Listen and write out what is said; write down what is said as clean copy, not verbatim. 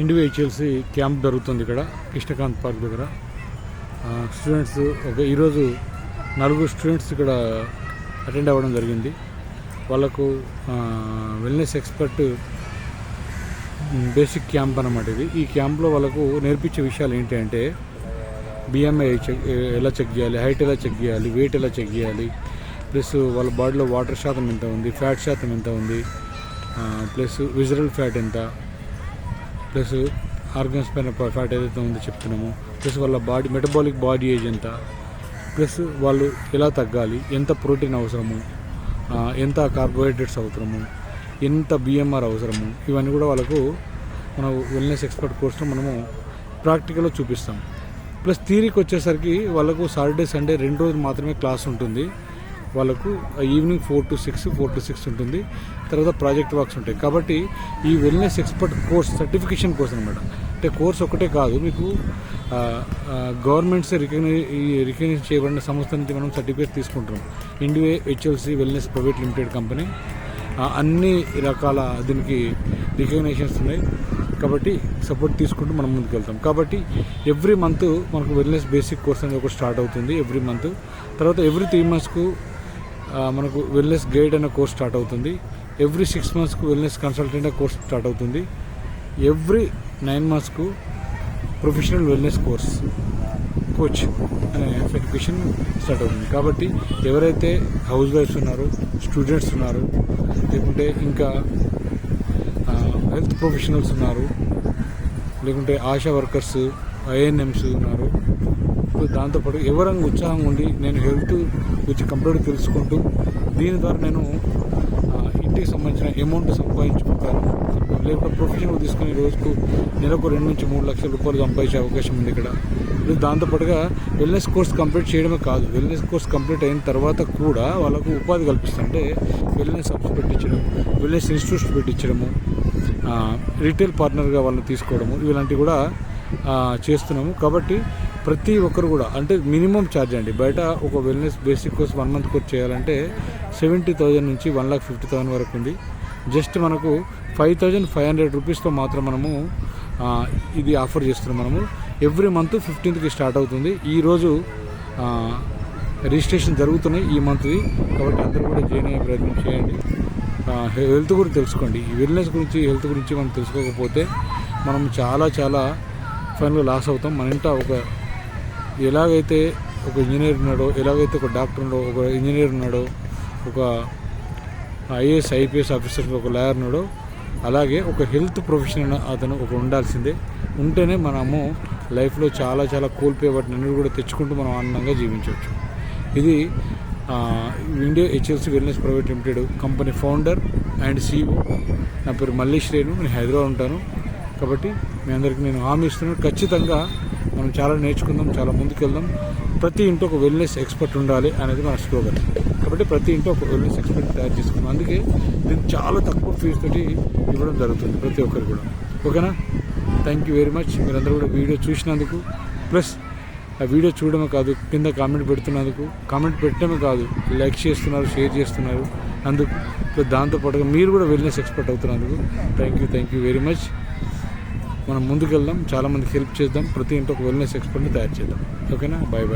Individuals camp జరుగుతుంది ఇక్కడ Krishnakanth park దగ్గర. స్టూడెంట్స్ ఈరోజు 4 స్టూడెంట్స్ ఇక్కడ అటెండ్ అవ్వడం జరిగింది. వాళ్ళకు వెల్నెస్ ఎక్స్పర్ట్ బేసిక్ క్యాంప్ అన్నమాట ఇది. ఈ క్యాంప్లో వాళ్ళకు నేర్పించే విషయాలు ఏంటి అంటే బిఎంఐ ఎలా చెక్ చేయాలి, హైట్ ఎలా చెక్ చేయాలి, వెయిట్ ఎలా చెక్ చేయాలి, ప్లస్ వాళ్ళ బాడీలో వాటర్ శాతం ఎంత ఉంది, ఫ్యాట్ శాతం ఎంత ఉంది, ప్లస్ విజరల్ ఫ్యాట్ ఎంత, ప్లస్ ఆర్గన్స్ పైన ఫ్యాట్ ఏదైతే ఉందో చెప్తున్నాము, ప్లస్ వాళ్ళ బాడీ మెటబాలిక్ బాడీ ఏజ్ ఎంత, ప్లస్ వాళ్ళు ఎలా తగ్గాలి, ఎంత ప్రోటీన్ అవసరము, ఎంత కార్బోహైడ్రేట్స్ అవసరము, ఎంత బిఎంఆర్ అవసరము, ఇవన్నీ కూడా వాళ్ళకు మన వెల్నెస్ ఎక్స్పర్ట్ కోర్సులో మనము ప్రాక్టికల్గా చూపిస్తాం. ప్లస్ థియరీకి వచ్చేసరికి వాళ్ళకు సాటర్డే సండే 2 రోజులు మాత్రమే క్లాస్ ఉంటుంది. వాళ్ళకు ఈవినింగ్ 4 to 6 ఉంటుంది. తర్వాత ప్రాజెక్ట్ వర్క్స్ ఉంటాయి. కాబట్టి ఈ wellness expert course certification course అనమాట. అంటే కోర్స్ ఒకటే కాదు, మీకు గవర్నమెంట్స్ రికగ్నైజ్ చేయబడిన సంస్థ నుంచి మనం సర్టిఫికేట్ తీసుకుంటాం. Individuals wellness private limited company అన్ని రకాల దీనికి రికగ్నైజేషన్స్ ఉన్నాయి. కాబట్టి సపోర్ట్ తీసుకుంటూ మనం ముందుకు వెళ్తాం. కాబట్టి ఎవ్రీ మంత్ మనకు వెల్నెస్ బేసిక్ కోర్స్ అనేది ఒకటి స్టార్ట్ అవుతుంది ఎవ్రీ మంత్. తర్వాత ఎవ్రీ 3 monthsకు మనకు వెల్నెస్ గైడ్ అనే కోర్స్ స్టార్ట్ అవుతుంది. ఎవ్రీ 6 monthsకు వెల్నెస్ కన్సల్టెంట్ అనే కోర్స్ స్టార్ట్ అవుతుంది. ఎవ్రీ 9 monthsకు ప్రొఫెషనల్ వెల్నెస్ కోచ్ అనే సర్టిఫికేషన్ స్టార్ట్ అవుతుంది. కాబట్టి ఎవరైతే హౌస్ వైఫ్స్ ఉన్నారో, స్టూడెంట్స్ ఉన్నారు, లేకుంటే ఇంకా హెల్త్ ప్రొఫెషనల్స్ ఉన్నారు, లేకుంటే ఆశా వర్కర్స్, ఐఎన్ఎంస్ ఉన్నారు, దాంతోపాటు ఎవరంగా ఉత్సాహంగా ఉండి నేను హెల్త్ గురించి కంప్లీట్గా తెలుసుకుంటూ దీని ద్వారా నేను ఇంటికి సంబంధించిన అమౌంట్ సంపాదించుకుంటాను, లేకుంటే ప్రొఫెషనల్ తీసుకుని రోజుకు నెలకు 2 నుంచి 3 లక్షల రూపాయలు సంపాదించే అవకాశం ఉంది ఇక్కడ. దాంతోపాటుగా వెల్నెస్ కోర్స్ కంప్లీట్ చేయడమే కాదు, వెల్నెస్ కోర్స్ కంప్లీట్ అయిన తర్వాత కూడా వాళ్ళకు ఉపాధి కల్పిస్తుంది. అంటే వెల్నెస్ హబ్స్ పెట్టించడం, వెల్నెస్ ఇన్స్టిట్యూట్స్ పెట్టించడము, రీటైల్ పార్ట్నర్గా వాళ్ళని తీసుకోవడము, ఇలాంటివి కూడా చేస్తున్నాము. కాబట్టి ప్రతి ఒక్కరు కూడా అంటే మినిమం ఛార్జ్ అండి. బయట ఒక wellness basic course 1 month course చేయాలంటే 70,000 నుంచి 1,50,000 వరకు ఉంది. జస్ట్ మనకు 5,500 రూపీస్తో మాత్రం మనము ఇది ఆఫర్ చేస్తున్నాం. మనము ఎవ్రీ మంత్ 15th స్టార్ట్ అవుతుంది. ఈరోజు రిజిస్ట్రేషన్ జరుగుతున్నాయి ఈ మంత్ది. కాబట్టి అందరూ కూడా జాయిన్ అయ్యే ప్రయత్నం చేయండి. హెల్త్ గురించి తెలుసుకోండి. ఈ వెల్నెస్ గురించి, హెల్త్ గురించి మనం తెలుసుకోకపోతే మనం చాలా ఫైనల్గా లాస్ అవుతాం. మన ఇంట ఎలాగైతే ఒక ఇంజనీర్ ఉన్నాడో, ఎలాగైతే ఒక డాక్టర్ ఉన్నాడో, ఒక ఇంజనీర్ ఉన్నాడో, ఒక ఐఏఎస్ ఐపీఎస్ ఆఫీసర్, ఒక లాయర్ ఉన్నాడో, అలాగే ఒక హెల్త్ ప్రొఫెషనల్ అతను ఉండాల్సిందే. ఉంటేనే మనము లైఫ్లో చాలా కోల్పోయే వాటిని అన్నిటి కూడా తెచ్చుకుంటూ మనం ఆనందంగా జీవించవచ్చు. ఇది individuals wellness private limited company founder and CEO. నా పేరు మల్లేష్ రేణు, నేను హైదరాబాద్ ఉంటాను. కాబట్టి మీ అందరికీ నేను హామీ ఇస్తున్నాను, ఖచ్చితంగా మనం చాలా నేర్చుకుందాం, చాలా ముందుకెళ్దాం. ప్రతి ఇంట్లో ఒక వెల్నెస్ ఎక్స్పర్ట్ ఉండాలి అనేది మన స్లోగన్. కాబట్టి ప్రతి ఇంట్లో ఒక వెల్నెస్ ఎక్స్పర్ట్ తయారు చేసుకుందాం. అందుకే నేను చాలా తక్కువ ఫీజు తోటి ఇవ్వడం జరుగుతుంది ప్రతి ఒక్కరు కూడా. ఓకేనా? Thank you very much. మీరందరూ కూడా వీడియో చూసినందుకు, ప్లస్ ఆ వీడియో చూడడమే కాదు, కింద కామెంట్ పెడుతున్నందుకు, కామెంట్ పెట్టడమే కాదు, లైక్ చేస్తున్నారు, షేర్ చేస్తున్నారు అందుకు, దాంతోపాటుగా మీరు కూడా వెల్నెస్ ఎక్స్పర్ట్ అవుతున్నందుకు థ్యాంక్ యూ వెరీ మచ్. మనం ముందుకు వెళ్దాం, చాలామందికి హెల్ప్ చేద్దాం, ప్రతి ఇంట్లో ఒక వెల్నెస్ ఎక్స్పర్ట్ని తయారు చేద్దాం. ఓకేనా? బాయ్.